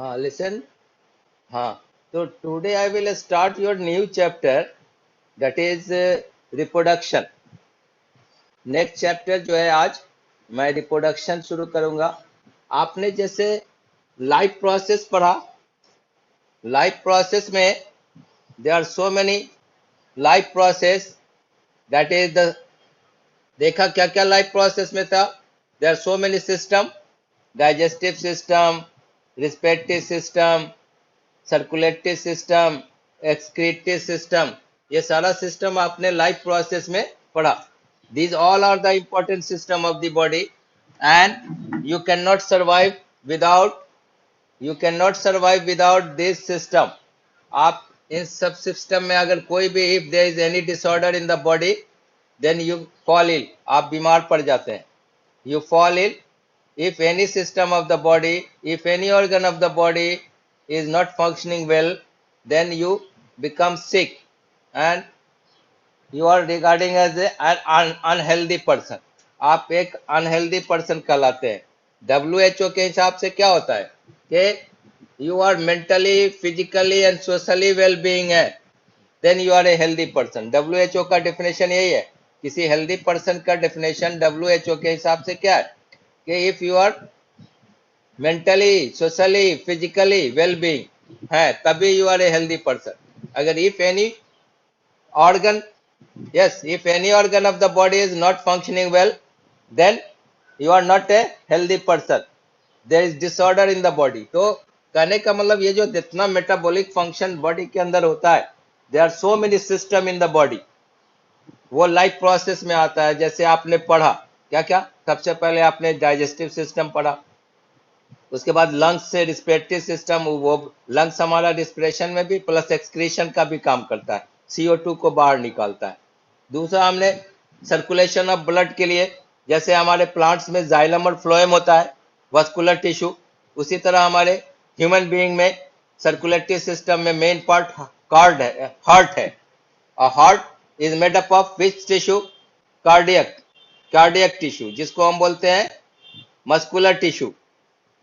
Listen. So today I will start your new chapter, that is reproduction. Next chapter जो है आज मैं reproduction शुरू करूंगा. आपने जैसे लाइफ प्रोसेस पढ़ा, लाइफ प्रोसेस में there are so many life process, that is the, देखा क्या क्या लाइफ प्रोसेस में था. There are so many system, digestive system, respiratory system, circulatory system, excretory system, ये सारा सिस्टम आपने लाइफ प्रोसेस में पढ़ा. These all are the important system of the body, and you cannot survive without this system. आप इन सब system में अगर कोई भी, if there is any disorder in the body, then you fall ill, आप बीमार पड़ जाते हैं. You fall ill if any system of the body, if any organ of the body is not functioning well, then you become sick and you are regarding as an unhealthy person. आप एक unhealthy person कहलाते हैं. WHO के हिसाब से क्या होता है कि you are mentally, physically and socially well being है, then you are a healthy person. WHO का डेफिनेशन यही है. किसी हेल्दी पर्सन का डेफिनेशन WHO के हिसाब से क्या है कि if you are mentally, socially, physically well being है, तभी you are a healthy person. अगर if any organ, yes, if any organ of the body is not functioning well, then you are not a healthy person. There is disorder in the body. तो कहने का मतलब ये जो जितना metabolic function body के अंदर होता है, there are so many system in the body, वो लाइफ प्रोसेस में आता है. जैसे आपने पढ़ा क्या क्या, सबसे पहले आपने डाइजेस्टिव सिस्टम पढ़ा, उसके बाद लंग्स से रिस्पिरेटरी सिस्टम, वो लंग्स हमारा रिस्पिरेशन में भी प्लस एक्सक्रीशन का भी काम करता है, CO2 को बाहर निकालता है. दूसरा हमने सर्कुलेशन ऑफ ब्लड के लिए, जैसे हमारे प्लांट्स में जाइलम और फ्लोएम होता है, वस्कुलर टिश्यू, उसी तरह हमारे ह्यूमन बीइंग में सर्कुलेटरी सिस्टम में मेन पार्ट कार्ड है, हार्ट है. और heart is made up of which tissue? Cardiac tissue, जिसको हम बोलते हैं muscular tissue.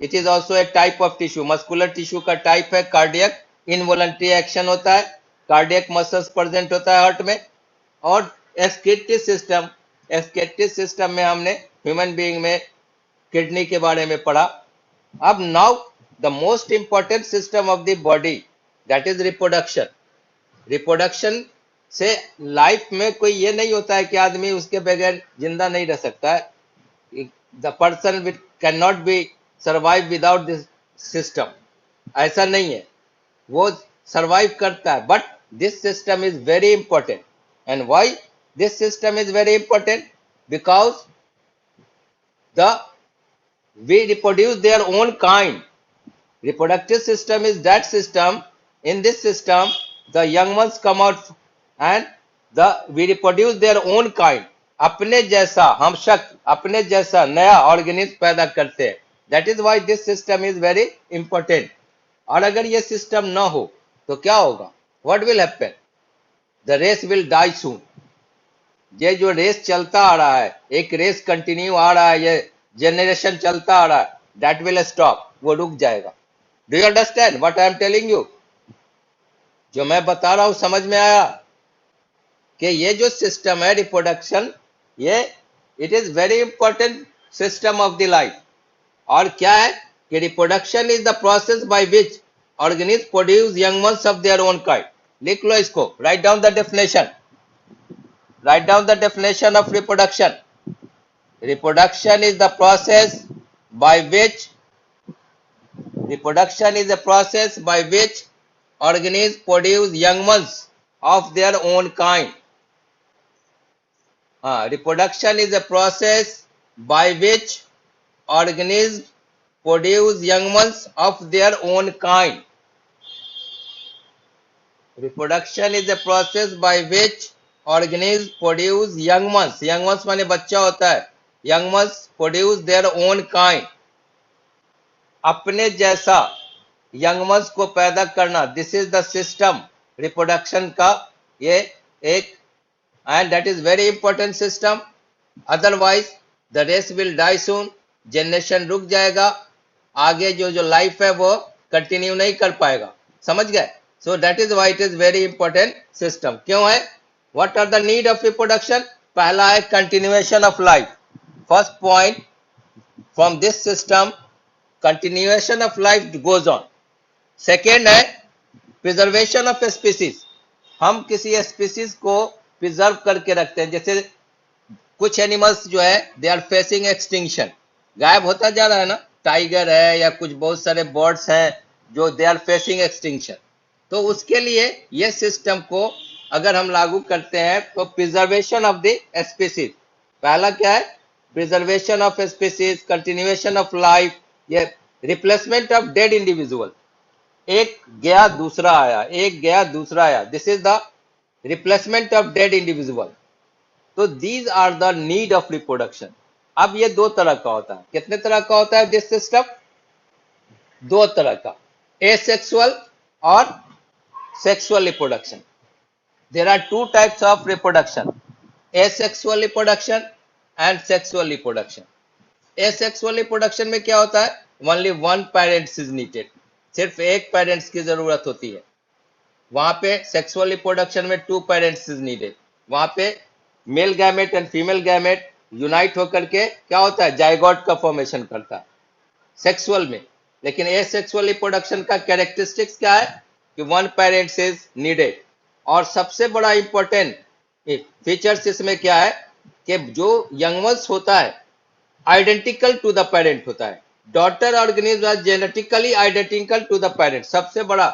It is also a type of tissue. Muscular tissue का टाइप है कार्डियक. इनवॉलंटरी एक्शन होता है, कार्डियक मसल्स प्रेजेंट होता है हार्ट में. और एक्सक्रीटरी सिस्टम में हमने ह्यूमन बीइंग में किडनी के बारे में पढ़ा. अब now the most important system of the body, that is reproduction. Reproduction से लाइफ में कोई ये नहीं होता है कि आदमी उसके बगैर जिंदा नहीं रह सकता है. The person can not be survive without this system, ऐसा नहीं है. वो सर्वाइव करता है, but this system is very important. And why this system is very important? Because the we reproduce their own kind. Reproductive system is that system. In this system, the young ones come out and we reproduce their own kind. अपने जैसा हम शक, अपने जैसा नया organism पैदा करते हैं. That is why this system is very important. और अगर ये सिस्टम ना हो तो क्या होगा? What will happen? The race will die soon. ये जो रेस चलता आ रहा है, एक रेस कंटिन्यू आ रहा है, ये जनरेशन चलता आ रहा है, दैट विल स्टॉप, वो रुक जाएगा. Do you understand what I am telling you? जो मैं बता रहा हूं समझ में आया कि ये जो सिस्टम है रिप्रोडक्शन, ये it is very important system of the life. और क्या है कि reproduction is the process by which organism produce young ones of their own kind. लिख लो इसको, right down the definition. Write down the definition of reproduction. Reproduction is the process by which organisms produce young ones of their own kind. Reproduction is a process by which organisms produce young ones of their own kind. Reproduction is a process by which organisms produce young ones. young ones माने बच्चा होता है. young ones produce their own kind. अपने जैसा young ones को पैदा करना, this is the system reproduction का. ये एक, and that is very important system. otherwise the race will die soon. Generation रुक जाएगा. आगे जो लाइफ है वो कंटिन्यू नहीं कर पाएगा, समझ गए। So that is why it is very important system. क्यों है? What are the need of reproduction? पहला है continuation of life. First point, from this system continuation of life goes on. Second है प्रिजर्वेशन ऑफ स्पीसीज। हम किसी species को preserve करके रखते हैं। जैसे कुछ एनिमल्स जो है दे आर फेसिंग एक्सटिंक्शन, गायब होता जा रहा है ना, टाइगर है या कुछ बहुत सारे बर्ड्स हैं जो दे आर फेसिंग एक्सटिंक्शन। तो उसके लिए ये सिस्टम को अगर हम लागू करते हैं तो प्रिजर्वेशन ऑफ द स्पीसीज, पहला क्या है? Preservation of species, continuation of life, ये रिप्लेसमेंट ऑफ डेड इंडिविजुअल। एक गया दूसरा आया, एक गया दूसरा आया, this is the replacement of dead individual. तो these are the need of reproduction. अब ये दो तरह का होता है। कितने तरह का होता है दिस सिस्टम? दो तरह का, एसेक्सुअल और sexual reproduction. There are two types of reproduction, asexual reproduction and sexual reproduction. Asexual reproduction में क्या होता है? Only one parents is needed, सिर्फ एक पेरेंट्स की जरूरत होती है। वहां पे सेक्सुअल रिप्रोडक्शन में टू पेरेंट्स इज नीडेड, वहां पे male gamete and female gamete unite होकर के क्या होता है? जाइगोट का फॉर्मेशन करता है सेक्सुअल में। लेकिन एसेक्सुअल रिप्रोडक्शन का कैरेक्टरिस्टिक्स क्या है? कि वन पेरेंट्स इज नीडेड। और सबसे बड़ा इंपॉर्टेंट फीचर्स इसमें क्या है? कि जो यंग वंस होता है आइडेंटिकल टू द पेरेंट होता है। Daughter organism are genetically identical to the parent. सबसे बड़ा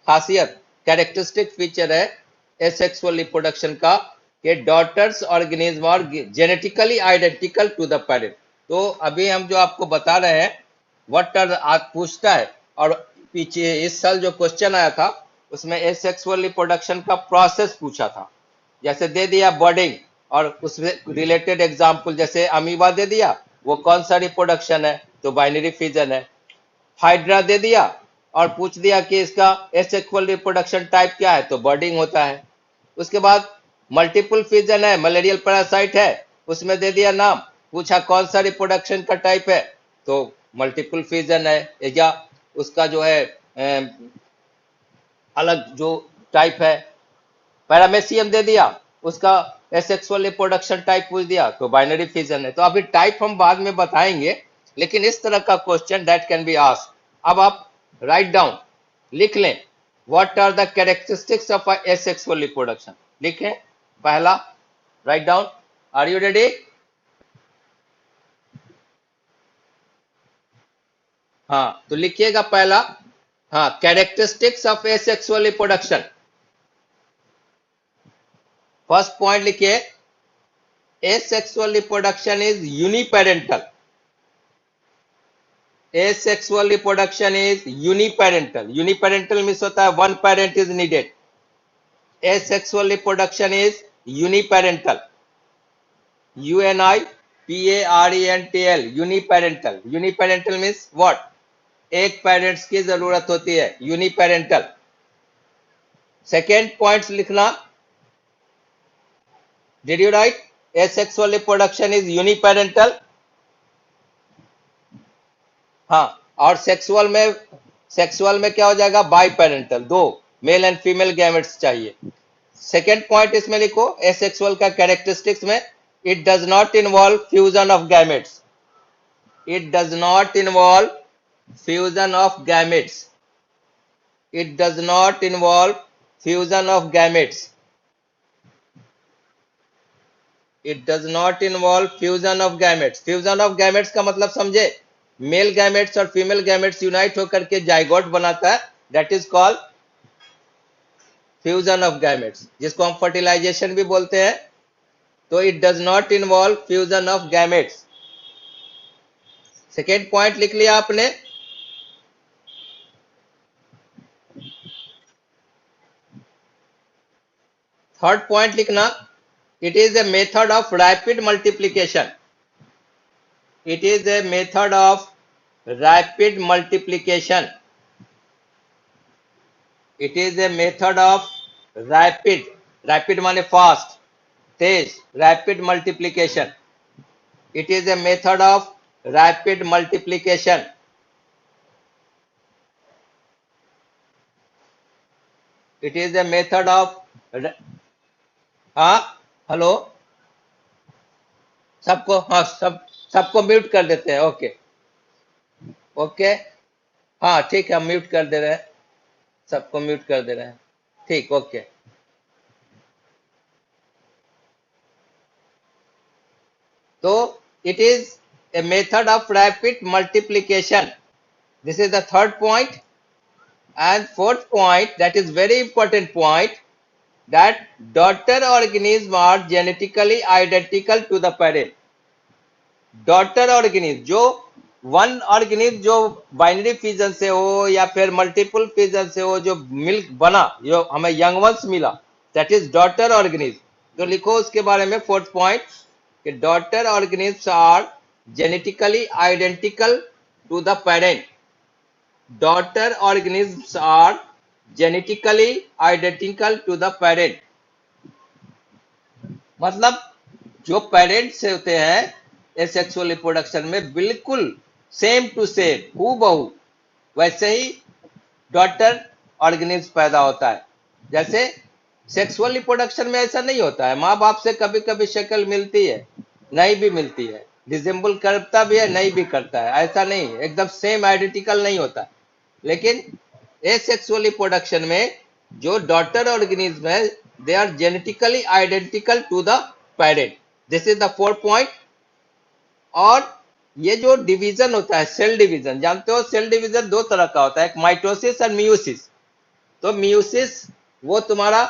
खासियत कैरेक्टरिस्टिक फीचर है एसेक्सुअल रिप्रोडक्शन का कि daughters organism are genetically identical to the parent. तो अभी हम जो आपको बता रहे हैं व्हाट आर, आप पूछता है, और पीछे इस साल जो क्वेश्चन आया था उसमें एसेक्सुअल रिप्रोडक्शन का प्रोसेस पूछा था। जैसे दे दिया बर्डिंग और उससे रिलेटेड एग्जाम्पल, जैसे अमीबा दे दिया, वो कौन सा रिप्रोडक्शन है? तो बाइनरी फिजन है। हाइड्रा दे दिया और पूछ दिया कि इसका एसेक्सुअल रिप्रोडक्शन टाइप क्या है? तो बर्डिंग होता है। उसके बाद मल्टीपल फिजन है, मलेरियल पैरासाइट है, उसमें दे दिया नाम, पूछा कौन सा रिप्रोडक्शन का टाइप है? तो मल्टीपल फिजन है, या उसका जो है अलग जो टाइप है। पैरामेसियम दे दिया, उसका एसेक्सुअल रिप्रोडक्शन टाइप पूछ दिया, तो बाइनरी फिजन है। तो अभी टाइप हम बाद में बताएंगे, लेकिन इस तरह का question that can be asked. अब आप राइट डाउन, लिख लें, what are the characteristics of asexual reproduction. लिखें पहला, write down, are you ready? हाँ, तो लिखिएगा पहला, हाँ, characteristics of asexual reproduction. First point लिखिए, asexual reproduction is uniparental. Asexual reproduction is uniparental. Uniparental means होता है one parent is needed. Asexual reproduction is uniparental. UNIPARENTL, uniparental. Uniparental means what? एक parents की जरूरत होती है, यूनिपेरेंटल। सेकेंड पॉइंट लिखना, did you right? Asexual reproduction is uniparental. हाँ, और सेक्सुअल में क्या हो जाएगा? बाई पेरेंटल, दो मेल एंड फीमेल गैमेट्स चाहिए। सेकेंड पॉइंट इसमें लिखो, एसेक्सुअल का कैरेक्टरिस्टिक्स में, it does not involve fusion of gametes. It does not involve fusion of gametes. It does not involve fusion of gametes. It does not involve fusion of gametes. Fusion of gametes का मतलब समझे? Male gametes और female gametes unite होकर के zygote बनाता है, that is called fusion of gametes, जिसको हम फर्टिलाइजेशन भी बोलते हैं। तो it does not involve fusion of gametes. Second point लिख लिया आपने। थर्ड पॉइंट लिखना, it is a method of rapid multiplication. It is a method of rapid multiplication. It is a method of rapid, rapid माने fast, Tej, rapid multiplication. It is a method of rapid multiplication. It is a method of, हाँ hello, सबको, हाँ सबको mute कर देते हैं। Okay okay, हाँ ठीक है, हम म्यूट कर दे रहे हैं, सबको म्यूट कर दे रहे हैं। ठीक, ओके। तो it is a method of rapid multiplication, this is the third point. And fourth point, that is very important point, that daughter organisms are genetically identical to the parent. Daughter organism, जो one organism जो binary fission से हो या फिर multiple fission से हो, जो milk बना, जो हमें यंग वंस मिला, दैट इज डॉटर ऑर्गेनिज्म। तो लिखो उसके बारे में फोर्थ पॉइंट कि daughter organism are genetically identical to the parent. Daughter organism are genetically identical to the parent, मतलब जो पेरेंट्स होते हैं एसेक्सुअल रिप्रोडक्शन में बिल्कुल सेम टू सेम, हूबहू वैसे ही डॉटर ऑर्गेनिज्म पैदा होता है। जैसे सेक्सुअल रिप्रोडक्शन में ऐसा नहीं होता है, माँ बाप से कभी कभी शक्ल मिलती है, नहीं भी मिलती है, रिजेंबल करता भी है, नहीं भी करता है, ऐसा नहीं, एकदम सेम आइडेंटिकल नहीं होता। लेकिन एसेक्सुअल रिप्रोडक्शन में जो डॉटर ऑर्गेनिज्म है, they are genetically identical to the parent, this is the fourth point. और ये जो डिवीजन होता है, सेल डिवीजन, जानते हो सेल डिवीजन दो तरह का होता है, एक माइटोसिस और मियोसिस। तो मियोसिस वो तुम्हारा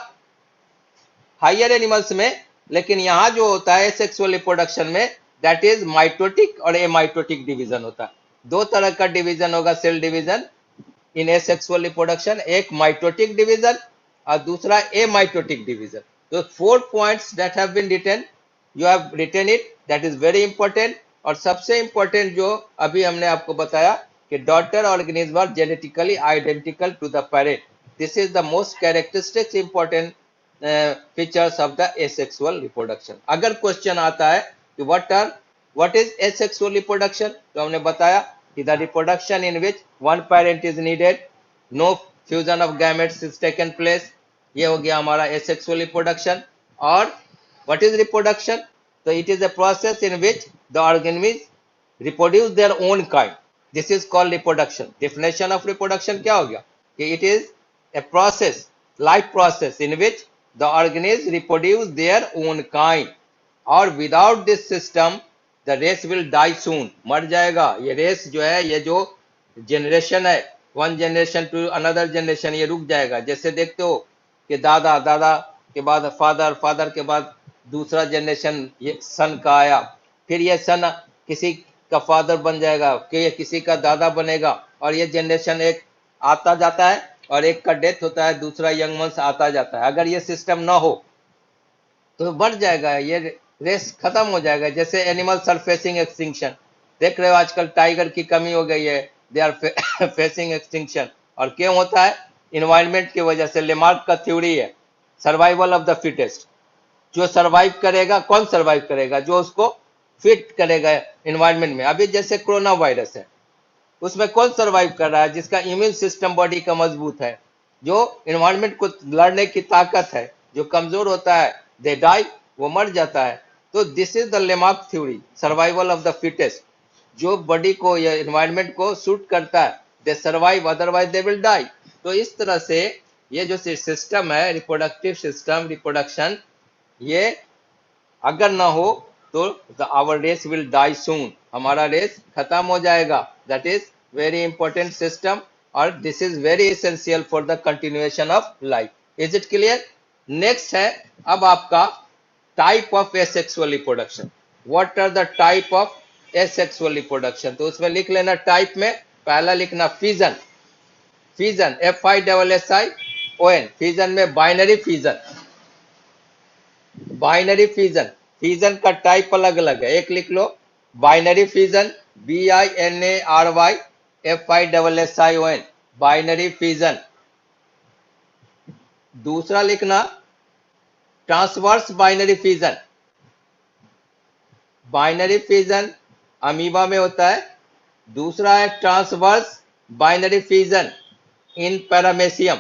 हायर एनिमल्स में, लेकिन यहां जो होता है सेक्सुअल रिप्रोडक्शन में, दैट इज माइटोटिक और एमाइटोटिक डिवीजन होता है। दो तरह का डिवीजन होगा cell division in asexual reproduction, एक माइटोटिक डिवीजन और दूसरा एमाइटोटिक डिवीजन। तो 4 points that have been written, you have written it, that is very important. और सबसे इंपॉर्टेंट जो अभी हमने आपको बताया कि daughter organism are genetically identical to the parent, this is the most characteristics important features of the asexual reproduction. अगर question आता है कि व्हाट इज एसेक्सुअल रिप्रोडक्शन, तो हमने बताया कि the reproduction in which one parent is needed, no fusion of gametes is taken place, ये हो गया हमारा एसेक्सुअल रिप्रोडक्शन। और व्हाट इज रिप्रोडक्शन, तो it is a process in which the organism reproduce their own kind, this is called reproduction. Definition of reproduction क्या हो गया कि it is a process, life process in which the organisms reproduce their own kind, और without this system the race will die soon, मर जाएगा ये race जो है, ये जो जनरेशन है, one generation to another generation, ये रुक जाएगा। जैसे देखते हो कि दादा दादा के बाद फादर, फादर के बाद दूसरा जनरेशन ये सन का आया, फिर ये सन किसी का फादर बन जाएगा, कि ये किसी का दादा बनेगा, और ये जनरेशन एक आता जाता है, और एक का डेथ होता है, दूसरा यंग वंस आता जाता है। अगर ये सिस्टम ना हो तो बढ़ जाएगा, ये रेस खत्म हो जाएगा। जैसे एनिमल आर फेसिंग एक्सटिंक्शन, देख रहे हो आजकल टाइगर की कमी हो गई है, दे आर फेसिंग एक्सटिंक्शन। और क्यों होता है, इन्वायरमेंट की वजह से। लेमार्क का थ्योरी है सर्वाइवल ऑफ द फिटेस्ट, जो सर्वाइव करेगा, कौन सर्वाइव करेगा, जो उसको फिट करेगा इन्वायरमेंट में। अभी जैसे कोरोना वायरस है, उसमें कौन सरवाइव कर रहा है, जिसका इम्यून सिस्टम बॉडी का मजबूत है, जो इन्वायरमेंट को लड़ने की ताकत है। जो कमजोर होता है दे डाई, वो मर जाता है। तो this is the Lamarck theory, survival of the fittest. जो बॉडी को या इन्वायरमेंट को सूट करता है they survive, otherwise they will die. तो इस तरह से ये जो सिस्टम है रिप्रोडक्टिव सिस्टम, रिप्रोडक्शन, ये अगर ना हो तो our race will die soon, हमारा रेस खत्म हो जाएगा। That is very important system, और this is very essential for the continuation of life. Is it clear? Next है अब आपका type of asexual reproduction. What are the type of asexual reproduction, तो उसमें लिख लेना टाइप में पहला लिखना फिजन, फिजन FISSION, फिजन में binary fission, binary fission, fission का टाइप अलग अलग है। एक लिख लो binary fission, BINARY FISSION, binary fission. दूसरा लिखना transverse binary fission, binary fission amoeba में होता है। दूसरा है transverse binary fission in paramecium,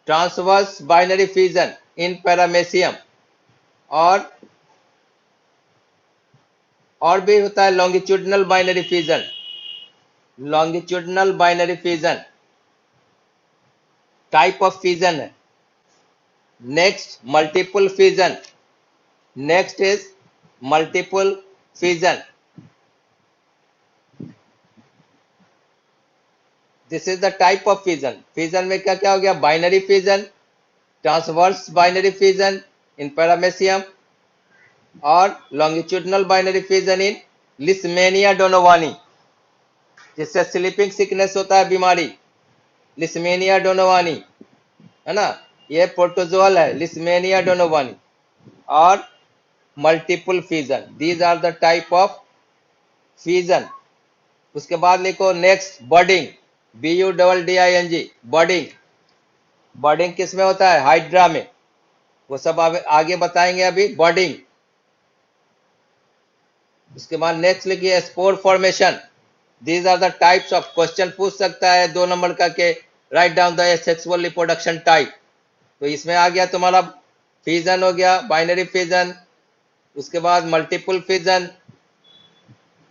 transverse binary fusion in paramecium, और भी होता है longitudinal binary fusion. Longitudinal binary fusion type of fusion है। Next multiple fusion, next is multiple fusion. This is the type of fusion. Fusion में क्या क्या हो गया? Binary fusion, transverse binary fusion in paramecium, और लॉन्गिट्यूडनल बाइनरी फ्यूजन इन leishmania donovani, जिससे sleeping sickness होता है बीमारी, लिस्मेनिया डोनोवानी, है ना, ये प्रोटोजोअल है लिस्मेनिया डोनोवानी। और multiple fusion, these are the type of fusion. उसके बाद लिखो next budding, BUDDING, budding. Budding किस में होता है? हाइड्रा में, वो सब आगे बताएंगे अभी। बडिंग। उसके बाद नेक्स्ट लिखिए spore formation. These are the types of, question पूछ सकता है 2 नंबर का के write down the sexual reproduction type. तो इसमें आ गया तुम्हारा फ्यूजन हो गया, बाइनरी फ्यूजन, उसके बाद multiple fusion,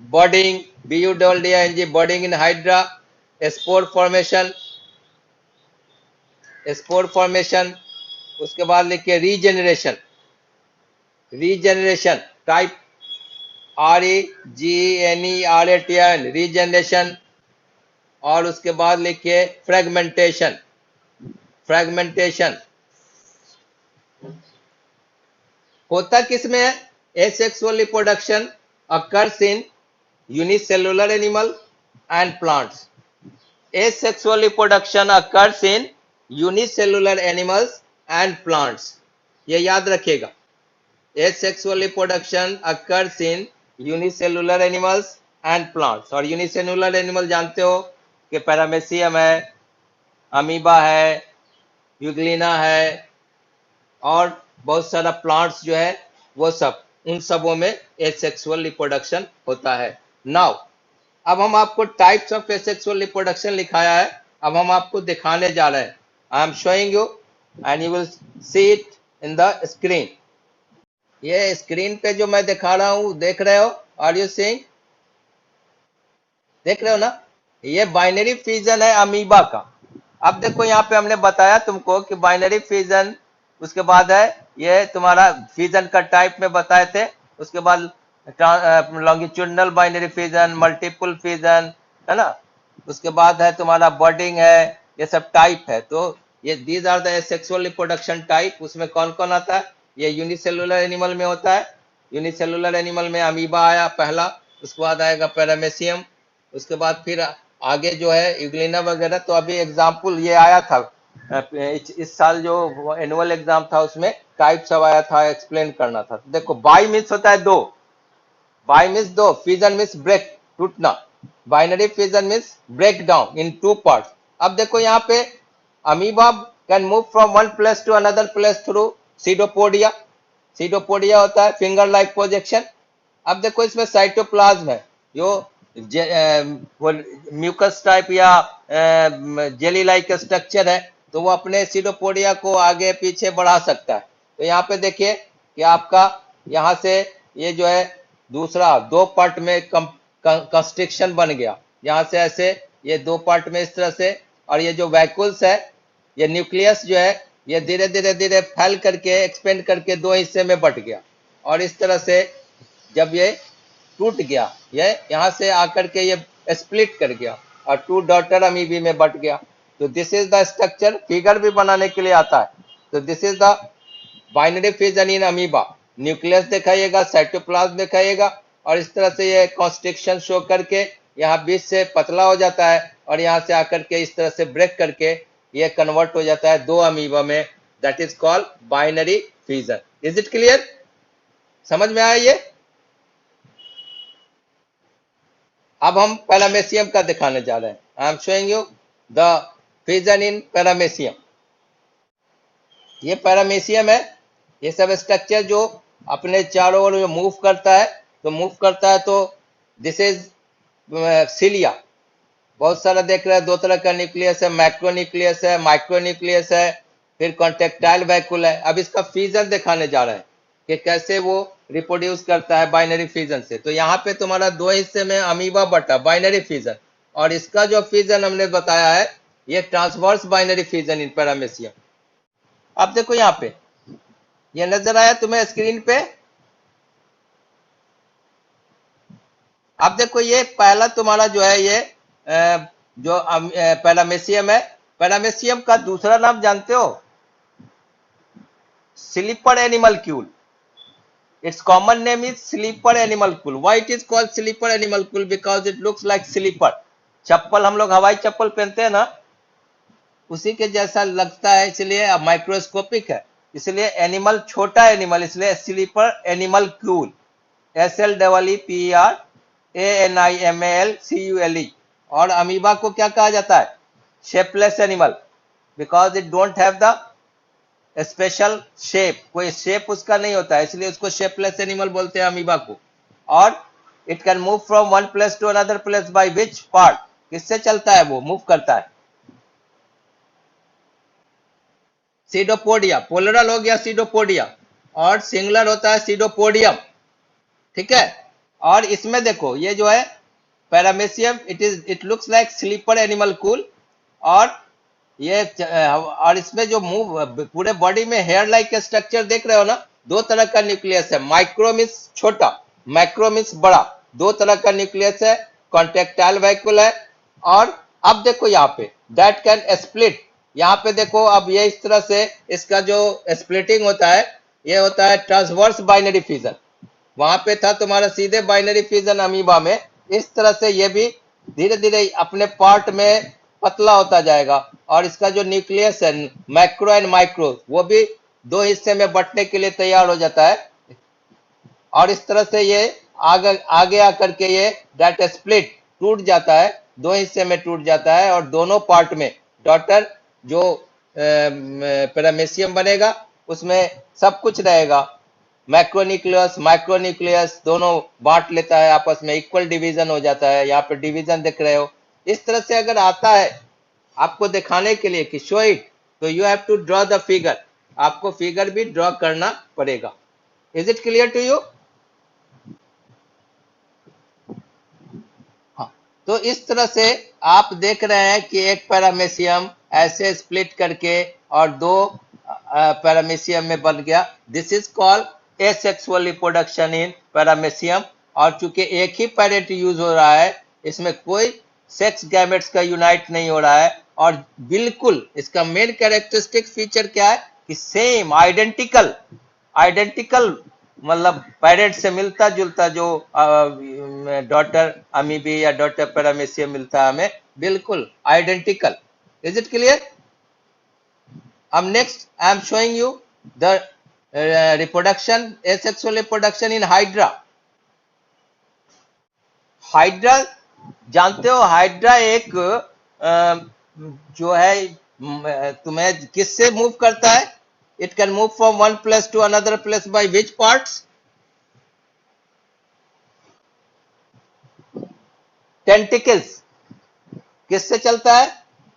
budding, BUDDING, budding in hydra, spore formation, spore formation. उसके बाद लिखिए regeneration, regeneration type REGNERATION, regeneration. और उसके बाद लिखिए फ्रेगमेंटेशन, फ्रेगमेंटेशन होता किसमें है? Asexual reproduction occurs in unicellular animal and plants. Asexual reproduction occurs in unicellular animals and plants. ये याद रखिएगा, asexual reproduction occurs in unicellular animals and plants। और unicellular animal जानते हो कि पैरामेसियम है, अमीबा है, यूग्लिना है, और बहुत सारा प्लांट्स जो है वो सब, उन सबों में asexual reproduction होता है। नाउ अब हम आपको टाइप्स ऑफ एसेक्सुअल रिप्रोडक्शन लिखाया है, अब हम आपको दिखाने जा रहे हैं। I am showing you and you will see it in the screen. ये स्क्रीन पे जो मैं दिखा रहा हूं देख रहे हो? Are you seeing? देख रहे हो ना? ये बाइनरी फ्यूजन है अमीबा का। अब देखो यहाँ पे हमने बताया तुमको कि बाइनरी फ्यूजन, उसके बाद है ये तुम्हारा फ्यूजन का टाइप में बताए थे, उसके बाद longitudinal binary fusion, multiple fusion, है ना, उसके बाद है तुम्हारा बडिंग है, ये सब टाइप है। तो ये these are the asexual reproduction type. उसमें कौन कौन आता है? ये यूनिसेलुलर एनिमल में होता है। यूनिसेलुलर एनिमल में अमीबा आया पहला, उसके बाद आएगा पैरामेसियम, उसके बाद फिर आगे जो है यूग्लिना वगैरह। तो अभी एग्जाम्पल ये आया था इस साल जो एनुअल एग्जाम था, उसमें टाइप सब आया था, एक्सप्लेन करना था। देखो बाई मीन्स होता है दो, बाई मीन्स दो, फ्यूजन मीन्स ब्रेक, टूटना। Binary fusion means break down in 2 parts. अब देखो यहाँ पे amoeba can move from one place to another place through pseudopodia. Pseudopodia होता है फिंगर लाइक प्रोजेक्शन। अब देखो इसमें साइटोप्लाज्म है जो म्यूकस टाइप या जेली लाइक स्ट्रक्चर है, तो वो अपने सीडोपोडिया को आगे पीछे बढ़ा सकता है। तो यहाँ पे देखिए कि आपका यहाँ से ये जो है दूसरा 2 पार्ट में कंस्ट्रिक्शन बन गया, यहाँ से ऐसे ये 2 पार्ट में इस तरह से। और ये जो वैक्यूल्स है, ये न्यूक्लियस जो है, ये धीरे धीरे धीरे फैल करके एक्सपेंड करके 2 हिस्से में बट गया। और इस तरह से जब ये टूट गया, ये यहाँ से आकर के ये स्प्लिट कर गया और 2 डॉटर अमीबी में बट गया। तो this is the structure, figure भी बनाने के लिए आता है। तो this is the binary fusion in amoeba. Nucleus दिखाइएगा, साइटोप्लाज्म दिखाइएगा, और इस तरह से ये कॉन्स्ट्रिक्शन शो करके यहाँ बीच से पतला हो जाता है, और यहाँ से आकर के इस तरह से ब्रेक करके ये कन्वर्ट हो जाता है 2 अमीबा में। That is called binary fusion. Is it clear? समझ में आया ये? अब हम पैरामेसियम का दिखाने जा रहे हैं। I am showing you the fusion in paramecium. ये पैरामेसियम है, ये सब स्ट्रक्चर जो अपने चारों ओर मूव करता है, तो मूव करता है। तो दिस इज सिलिया। बहुत सारा देख रहे हैं, 2 तरह का न्यूक्लियस है, मैक्रो न्यूक्लियस है, माइक्रो न्यूक्लियस है, फिर कॉन्ट्रेक्टाइल वैक्यूल है। अब इसका फिजन दिखाने जा रहे हैं कि कैसे वो रिप्रोड्यूस करता है बाइनरी फिजन से। तो यहाँ पे तुम्हारा दो हिस्से में अमीबा बटा बाइनरी फिजन, और इसका जो फिजन हमने बताया है ये ट्रांसवर्स बाइनरी फिजन इन पैरामेसियम। अब देखो यहाँ पे ये नजर आया तुम्हें स्क्रीन पे। अब देखो ये पहला तुम्हारा जो है ये जो पैरामेसियम है, पैरामेसियम का दूसरा नाम जानते हो? Sleeper एनिमलक्यूल। Its common name is sleeper animalcule. Why it is called sleeper animalcule? Because it looks like sleeper. चप्पल हम लोग हवाई चप्पल पहनते हैं ना, उसी के जैसा लगता है, इसलिए माइक्रोस्कोपिक है, इसलिए एनिमल छोटा एनिमल, इसलिए स्लीपर एनिमलक्यूल। SLEEPERANIMALCULE। और अमीबा को क्या कहा जाता है? Shapeless animal, because it don't have the special shape, कोई शेप उसका नहीं होता है, इसलिए उसको शेपलेस एनिमल बोलते हैं अमीबा को। और it can move from one place to another place by which part? किससे चलता है वो मूव करता है? सीडोपोडिया, पोलरल हो गया सीडोपोडिया, और सिंगुलर होता है सीडोपोडियम, ठीक है। और इसमें देखो ये जो है paramecium, it looks like slipper animalcule, और ये और इसमें जो मूव पूरे बॉडी में हेयर लाइक स्ट्रक्चर देख रहे हो ना, दो तरह का न्यूक्लियस है, माइक्रो मीन्स छोटा, मैक्रो मीन्स बड़ा, दो तरह का न्यूक्लियस है, कॉन्ट्रेक्टाइल वैक्यूल है। और अब देखो यहाँ पे दैट कैन स्प्लिट, यहाँ पे देखो अब ये इस तरह से इसका जो स्प्लिटिंग होता है ये होता है ट्रांसवर्स बाइनरी फिजन। वहां पे था तुम्हारा सीधे बाइनरी फिजन अमीबा में, इस तरह से ये भी धीरे धीरे अपने पार्ट में पतला होता जाएगा, और इसका जो न्यूक्लियस है मैक्रो एंड माइक्रो वो भी दो हिस्से में बंटने के लिए तैयार हो जाता है। और इस तरह से ये आगे आकर के ये दैट स्प्लिट टूट जाता है, दो हिस्से में टूट जाता है, और दोनों पार्ट में डॉटर जो पैरामेसियम बनेगा उसमें सब कुछ रहेगा, मैक्रोन्यूक्लियस माइक्रोन्यूक्लियस दोनों बांट लेता है आपस में, इक्वल डिवीजन हो जाता है। यहाँ पे डिवीजन देख रहे हो। इस तरह से अगर आता है आपको दिखाने के लिए कि शो इट, तो you have to draw the figure, आपको फिगर भी ड्रॉ करना पड़ेगा। Is it clear to you? हाँ, तो इस तरह से आप देख रहे हैं कि एक पैरामेसियम ऐसे स्प्लिट करके और दो पैरामेसियम में बन गया। This is called asexual reproduction in paramecium. और चूंकि एक ही पेरेंट यूज हो रहा है, इसमें कोई सेक्स गैमेट्स का यूनाइट नहीं हो रहा है, और बिल्कुल इसका मेन कैरेक्टरिस्टिक फीचर क्या है कि सेम आइडेंटिकल मतलब पेरेंट से मिलता जुलता जो डॉटर अमीबी या डॉटर पैरामेसियम मिलता है हमें, बिल्कुल आइडेंटिकल। Is it clear? अब next I am showing you the reproduction, asexual reproduction in hydra. Hydra जानते हो? हाइड्रा एक जो है तुम्हें किससे मूव करता है? It can move from one place to another place by which parts? Tentacles. किससे चलता है,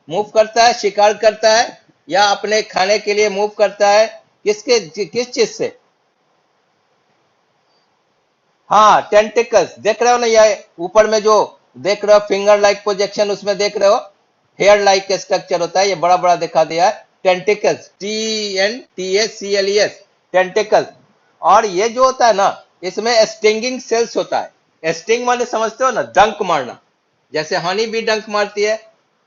मूव करता है? शिकार करता है या अपने खाने के लिए मूव करता है? किस चीज से? हाँ, टेंटिकल्स। देख रहे हो ना, ये ऊपर में जो देख रहे हो फिंगर लाइक प्रोजेक्शन, उसमें देख रहे हो हेयर लाइक स्ट्रक्चर होता है, ये बड़ा बड़ा दिखा दिया है, टेंटिकल्स, TENTACLES, टेंटिकल्स। और ये जो होता है ना, इसमें स्टिंगिंग सेल्स होता है। स्टिंग माने समझते हो ना, डंक मारना, जैसे हनी भी डंक मारती है।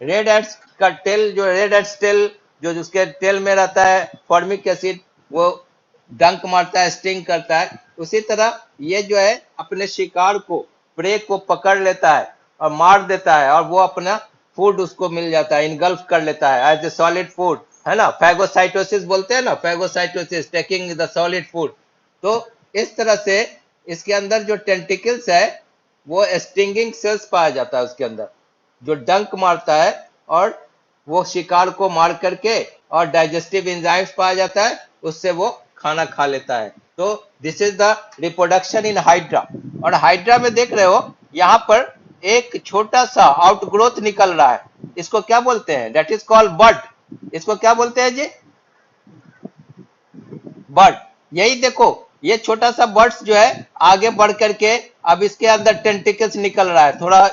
रेड एड्स का टेल, जो रेड एड्स टेल जो उसके टेल में रहता है फॉर्मिक एसिड, वो डंक मारता है, स्टिंग करता है। उसी तरह ये जो है अपने शिकार को, प्रे को पकड़ लेता है और मार देता है, और वो अपना फूड उसको मिल जाता है, इनगल्फ कर लेता है एज ए सॉलिड फूड, है ना। फैगोसाइटोसिस बोलते हैं ना, phagocytosis, taking the solid food. तो इस तरह से इसके अंदर जो टेंटिकल्स है वो स्टिंगिंग सेल्स पाया जाता है उसके अंदर, जो डंक मारता है, और वो शिकार को मार करके, और डाइजेस्टिव एंजाइम्स पाया जाता है, उससे वो खाना खा लेता है। तो this is the reproduction in hydra. और हाइड्रा में देख रहे हो यहाँ पर एक छोटा सा आउटग्रोथ निकल रहा है, इसको क्या बोलते हैं? दैट इज कॉल्ड बड। इसको क्या बोलते हैं जी? बर्ड। यही देखो, ये छोटा सा बर्ड्स जो है आगे बढ़ करके अब इसके अंदर टेंटिकल्स निकल रहा है, थोड़ा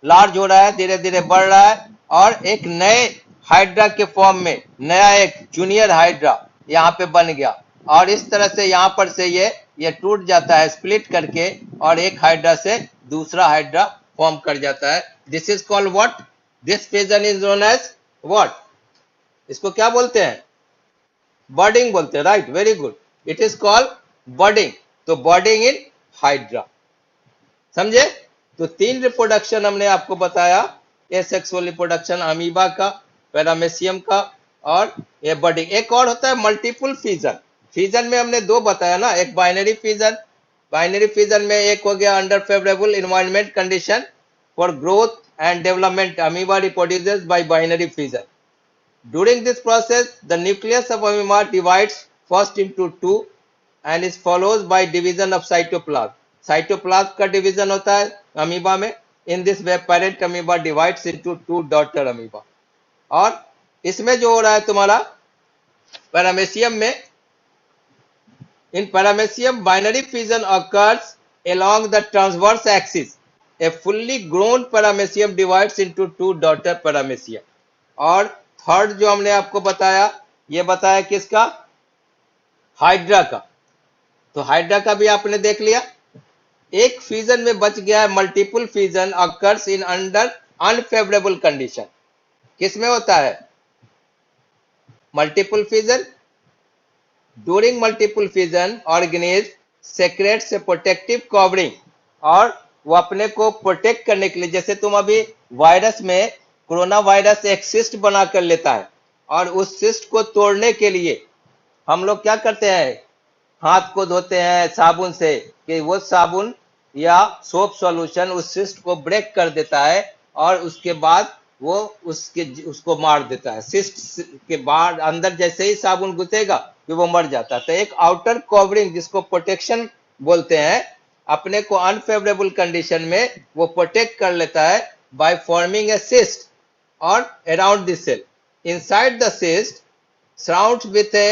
लार्ज हो रहा है, धीरे धीरे बढ़ रहा है और एक नए हाइड्रा के फॉर्म में नया एक जूनियर हाइड्रा यहाँ पे बन गया। और इस तरह से यहाँ पर से ये टूट जाता है स्प्लिट करके और एक हाइड्रा से दूसरा हाइड्रा फॉर्म कर जाता है। This is called what? This fission is known as what? इसको क्या बोलते हैं? बर्डिंग बोलते हैं, right, very good, it is called budding. तो बर्डिंग इन हाइड्रा, समझे? तो 3 रिप्रोडक्शन हमने आपको बताया, एसेक्सुअल रिप्रोडक्शन अमीबा का, पैरामेसियम का और ये बर्डिंग। एक और होता है मल्टीपल फिजन। फिजन में हमने 2 बताया ना, एक बाइनरी फिजन, बाइनरी फिजन में एक हो गया under favourable environment condition for growth and development amoeba reproduces bye binary fission. During this process, the nucleus of amoeba divides first into 2 and is followed by division of cytoplasm. Cytoplasm का division होता है amoeba में. In this way, parent amoeba divides into 2 daughter amoeba. और इसमें जो हो रहा है तुम्हारा पैरामेसियम में, in paramecium binary fission occurs along the transverse axis. A fully grown paramecium divides into 2 daughter paramecium. और थर्ड जो हमने आपको बताया, ये बताया किसका? हाइड्रा का। तो हाइड्रा का भी आपने देख लिया। एक फिजन में बच गया है multiple fission occurs in under unfavourable condition. किसमें होता है multiple fission? During multiple fission organism secrets ए प्रोटेक्टिव कवरिंग, और वो अपने को प्रोटेक्ट करने के लिए, जैसे तुम अभी वायरस में कोरोना वायरस एक सिस्ट बना कर लेता है और उस सिस्ट को तोड़ने के लिए हम लोग क्या करते हैं? हाथ को धोते हैं साबुन से, कि वो साबुन या सोप सॉल्यूशन उस सिस्ट को ब्रेक कर देता है और उसके बाद वो उसको मार देता है। सिस्ट के बाद अंदर जैसे ही साबुन घुसेगा कि वो मर जाता है। तो एक आउटर कवरिंग जिसको प्रोटेक्शन बोलते हैं, अपने को अनफेवरेबल कंडीशन में वो प्रोटेक्ट कर लेता है by forming a cyst or around the cell. Inside the cyst, surrounded with a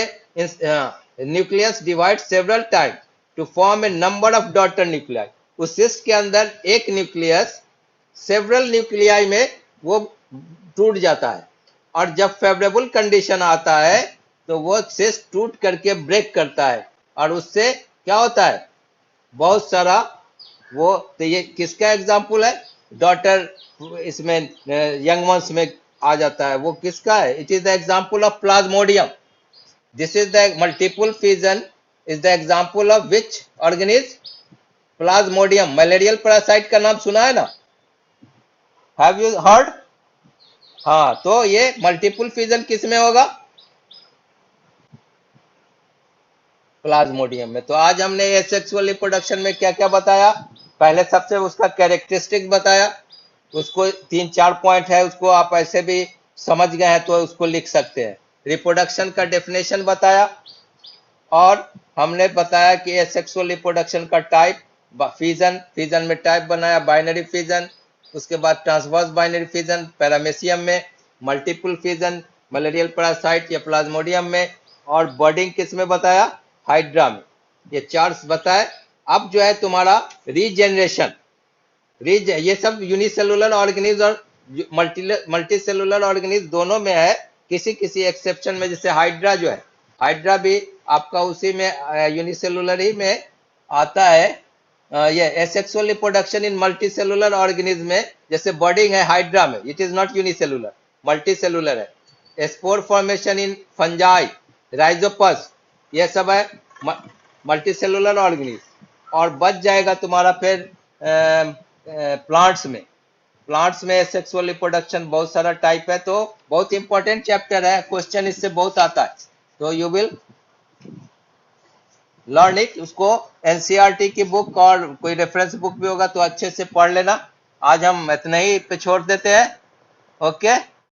nucleus divides several times to form a number of daughter nuclei. उस cyst के अंदर एक न्यूक्लियस सेवरल न्यूक्लियाई में वो टूट जाता है, और जब फेवरेबल कंडीशन आता है तो वो cyst टूट करके ब्रेक करता है और उससे क्या होता है? बहुत सारा वो, तो ये किसका एग्जाम्पल है? डॉटर इसमें यंग वंस में आ जाता है। वो किसका है? It is the example of Plasmodium. This is the multiple fission is the example of which organism? Plasmodium. Malarial parasite का नाम सुना है ना? Have you heard? हाँ, तो ये मल्टीपल फिजन किस में होगा? प्लाज्मोडियम में। तो आज हमने एसेक्सुअल रिप्रोडक्शन में क्या क्या बताया? पहले सबसे उसका कैरेक्टरिस्टिक बताया, उसको 3-4 पॉइंट है, उसको आप ऐसे भी समझ गए हैं तो उसको लिख सकते हैं। रिप्रोडक्शन का डेफिनेशन बताया और हमने बताया कि एसेक्सुअल रिप्रोडक्शन का टाइप, फिजन, फिजन में टाइप बनाया, बाइनरी फिजन, उसके बाद ट्रांसवर्स बाइनरी फिजन पैरामेसियम में, मल्टीपल फिजन मलेरियल पैरासाइट या प्लाज्मोडियम में, और बर्डिंग किस में बताया? हाइड्रा में। ये 4 बताए। अब जो है तुम्हारा रीजेनरेशन, ये सब यूनिसेलुलर ऑर्गेनिज्म और मल्टी सेलुलर ऑर्गेनिज्म दोनों में है, किसी किसी एक्सेप्शन में, जैसे हाइड्रा जो है, हाइड्रा भी आपका उसी में यूनिसेलुलर ही में आता है। ये asexual reproduction in multi cellular organism में, जैसे बर्डिंग है हाइड्रा में, it is not unicellular, multi cellular है। Spore formation in fungi, rhizopus, ये सब है मल्टी सेलुलर ऑर्गेनिज्म। और बच जाएगा तुम्हारा फिर प्लांट्स में। प्लांट्स में सेक्सुअल रिप्रोडक्शन बहुत सारा टाइप है, तो बहुत इंपॉर्टेंट चैप्टर है, क्वेश्चन इससे बहुत आता है, तो यू विल लर्न इट। उसको एनसीईआरटी की बुक और कोई रेफरेंस बुक भी होगा तो अच्छे से पढ़ लेना। आज हम इतना ही पे छोड़ देते हैं। ओके।